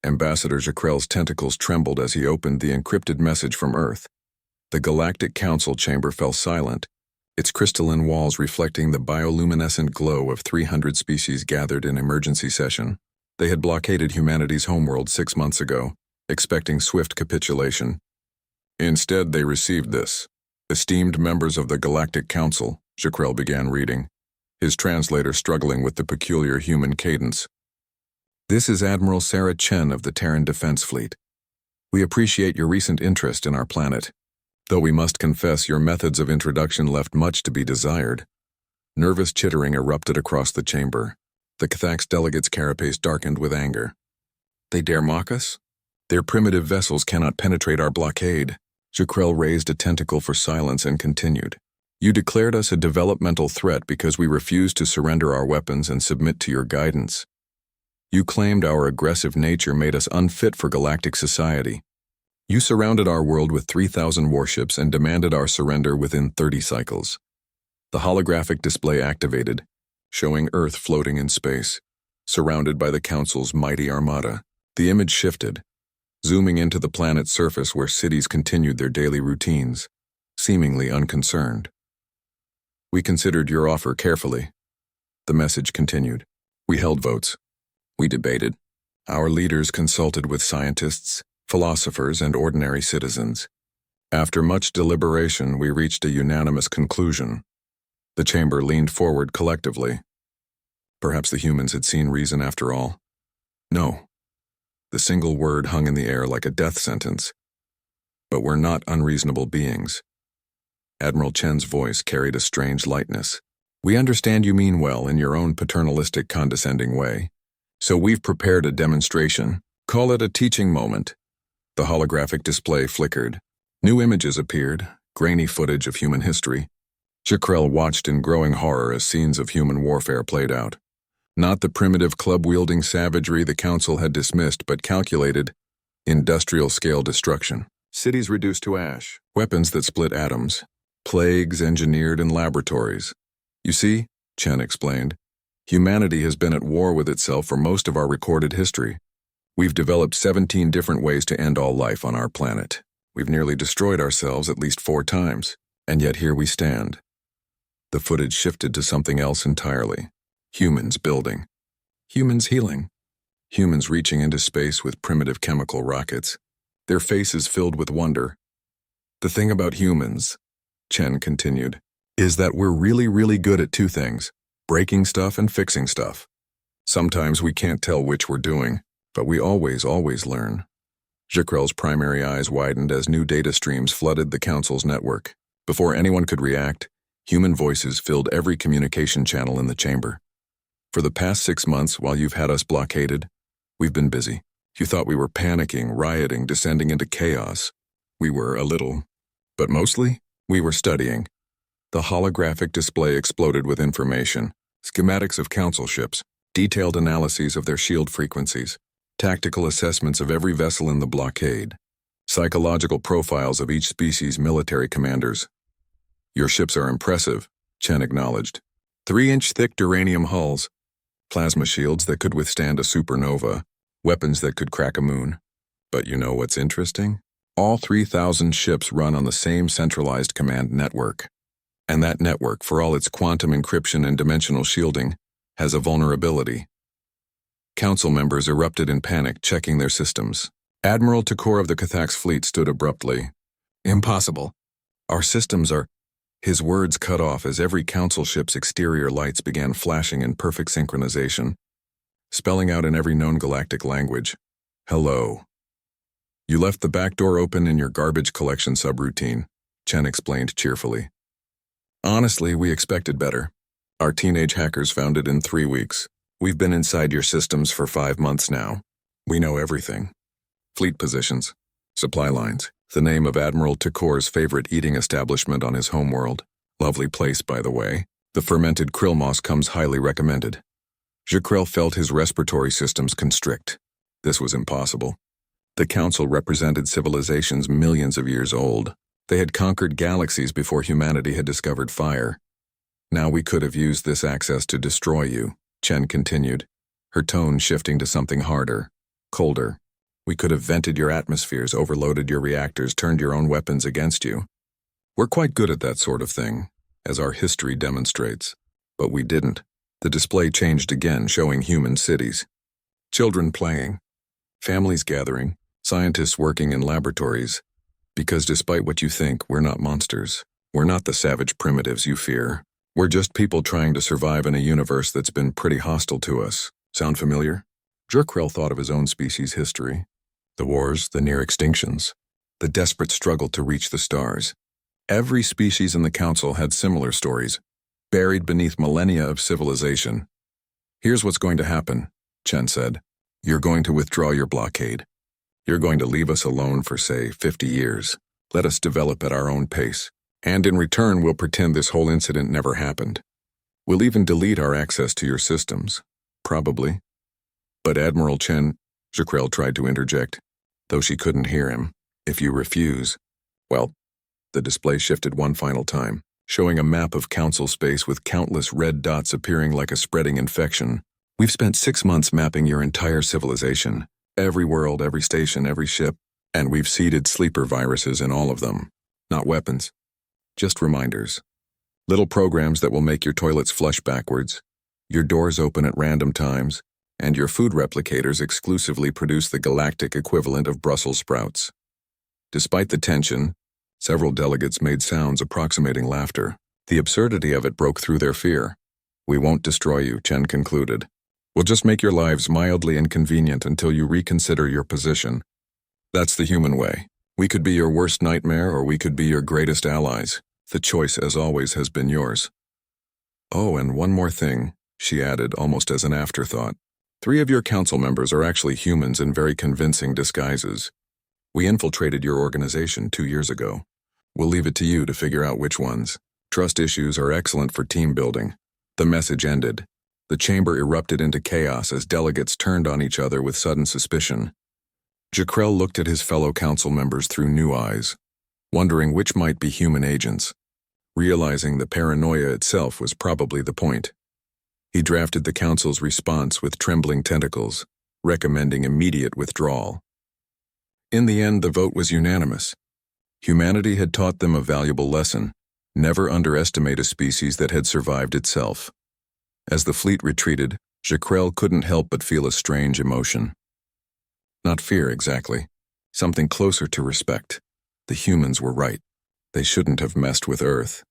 Ambassador Jaquel's tentacles trembled as he opened the encrypted message from Earth. The Galactic Council chamber fell silent, its crystalline walls reflecting the bioluminescent glow of 300 species gathered in emergency session. They had blockaded humanity's homeworld 6 months ago, expecting swift capitulation. Instead, they received this. Esteemed members of the Galactic Council, Jaquel began reading, his translator struggling with the peculiar human cadence. This is Admiral Sarah Chen of the Terran Defense Fleet. We appreciate your recent interest in our planet, though we must confess your methods of introduction left much to be desired. Nervous chittering erupted across the chamber. The Cathax delegate's carapace darkened with anger. They dare mock us? Their primitive vessels cannot penetrate our blockade. Jaquel raised a tentacle for silence and continued. You declared us a developmental threat because we refused to surrender our weapons and submit to your guidance. You claimed our aggressive nature made us unfit for galactic society. You surrounded our world with 3,000 warships and demanded our surrender within 30 cycles. The holographic display activated, showing Earth floating in space, surrounded by the Council's mighty armada. The image shifted, zooming into the planet's surface where cities continued their daily routines, seemingly unconcerned. We considered your offer carefully. The message continued. We held votes. We debated. Our leaders consulted with scientists, philosophers, and ordinary citizens. After much deliberation, we reached a unanimous conclusion. The chamber leaned forward collectively. Perhaps the humans had seen reason after all. No. The single word hung in the air like a death sentence. But we're not unreasonable beings. Admiral Chen's voice carried a strange lightness. We understand you mean well in your own paternalistic, condescending way. So we've prepared a demonstration. Call it a teaching moment. The holographic display flickered. New images appeared, grainy footage of human history. Jaquel watched in growing horror as scenes of human warfare played out. Not the primitive club-wielding savagery the Council had dismissed, but calculated, industrial-scale destruction. Cities reduced to ash, weapons that split atoms, plagues engineered in laboratories. You see, Chen explained, humanity has been at war with itself for most of our recorded history. We've developed 17 different ways to end all life on our planet. We've nearly destroyed ourselves at least 4 times, and yet here we stand. The footage shifted to something else entirely. Humans building. Humans healing. Humans reaching into space with primitive chemical rockets. Their faces filled with wonder. The thing about humans, Chen continued, is that we're really good at 2 things, breaking stuff and fixing stuff. Sometimes we can't tell which we're doing, but we always learn. Jaquel's primary eyes widened as new data streams flooded the Council's network. Before anyone could react, human voices filled every communication channel in the chamber. For the past 6 months, while you've had us blockaded, we've been busy. You thought we were panicking, rioting, descending into chaos. We were a little, but mostly, we were studying. The holographic display exploded with information, schematics of Council ships, detailed analyses of their shield frequencies, tactical assessments of every vessel in the blockade, psychological profiles of each species' military commanders. Your ships are impressive, Chen acknowledged. 3-inch thick duranium hulls, plasma shields that could withstand a supernova, weapons that could crack a moon. But you know what's interesting? All 3,000 ships run on the same centralized command network. And that network, for all its quantum encryption and dimensional shielding, has a vulnerability. Council members erupted in panic, checking their systems. Admiral Takor of the Cathax fleet stood abruptly. Impossible. Our systems are... His words cut off as every Council ship's exterior lights began flashing in perfect synchronization, spelling out in every known galactic language, hello. You left the back door open in your garbage collection subroutine, Chen explained cheerfully. Honestly, we expected better. Our teenage hackers found it in 3 weeks. We've been inside your systems for 5 months now. We know everything. Fleet positions, supply lines, the name of Admiral Takor's favorite eating establishment on his homeworld. Lovely place, by the way. The fermented krill moss comes highly recommended. Jaquel felt his respiratory systems constrict. This was impossible. The Council represented civilizations millions of years old. They had conquered galaxies before humanity had discovered fire. Now we could have used this access to destroy you, Chen continued, her tone shifting to something harder, colder. We could have vented your atmospheres, overloaded your reactors, turned your own weapons against you. We're quite good at that sort of thing, as our history demonstrates. But we didn't. The display changed again, showing human cities. Children playing. Families gathering. Scientists working in laboratories. Because despite what you think, we're not monsters. We're not the savage primitives you fear. We're just people trying to survive in a universe that's been pretty hostile to us. Sound familiar? Jekrel thought of his own species' history. The wars, the near extinctions, the desperate struggle to reach the stars. Every species in the Council had similar stories, buried beneath millennia of civilization. Here's what's going to happen, Chen said. You're going to withdraw your blockade. You're going to leave us alone for, say, 50 years. Let us develop at our own pace. And in return, we'll pretend this whole incident never happened. We'll even delete our access to your systems. Probably. But Admiral Chen, Jekrel tried to interject, though she couldn't hear him. If you refuse, well, the display shifted one final time, showing a map of Council space with countless red dots appearing like a spreading infection. We've spent 6 months mapping your entire civilization, every world, every station, every ship, and we've seeded sleeper viruses in all of them. Not weapons, just reminders. Little programs that will make your toilets flush backwards, your doors open at random times, and your food replicators exclusively produce the galactic equivalent of Brussels sprouts. Despite the tension, several delegates made sounds approximating laughter. The absurdity of it broke through their fear. We won't destroy you, Chen concluded. We'll just make your lives mildly inconvenient until you reconsider your position. That's the human way. We could be your worst nightmare or we could be your greatest allies. The choice, as always, has been yours. Oh, and one more thing, she added almost as an afterthought. 3 of your council members are actually humans in very convincing disguises. We infiltrated your organization 2 years ago. We'll leave it to you to figure out which ones. Trust issues are excellent for team building. The message ended. The chamber erupted into chaos as delegates turned on each other with sudden suspicion. Jekrel looked at his fellow council members through new eyes, wondering which might be human agents, realizing the paranoia itself was probably the point. He drafted the council's response with trembling tentacles, recommending immediate withdrawal. In the end, the vote was unanimous. Humanity had taught them a valuable lesson: never underestimate a species that had survived itself. As the fleet retreated, Jekrel couldn't help but feel a strange emotion. Not fear, exactly. Something closer to respect. The humans were right. They shouldn't have messed with Earth.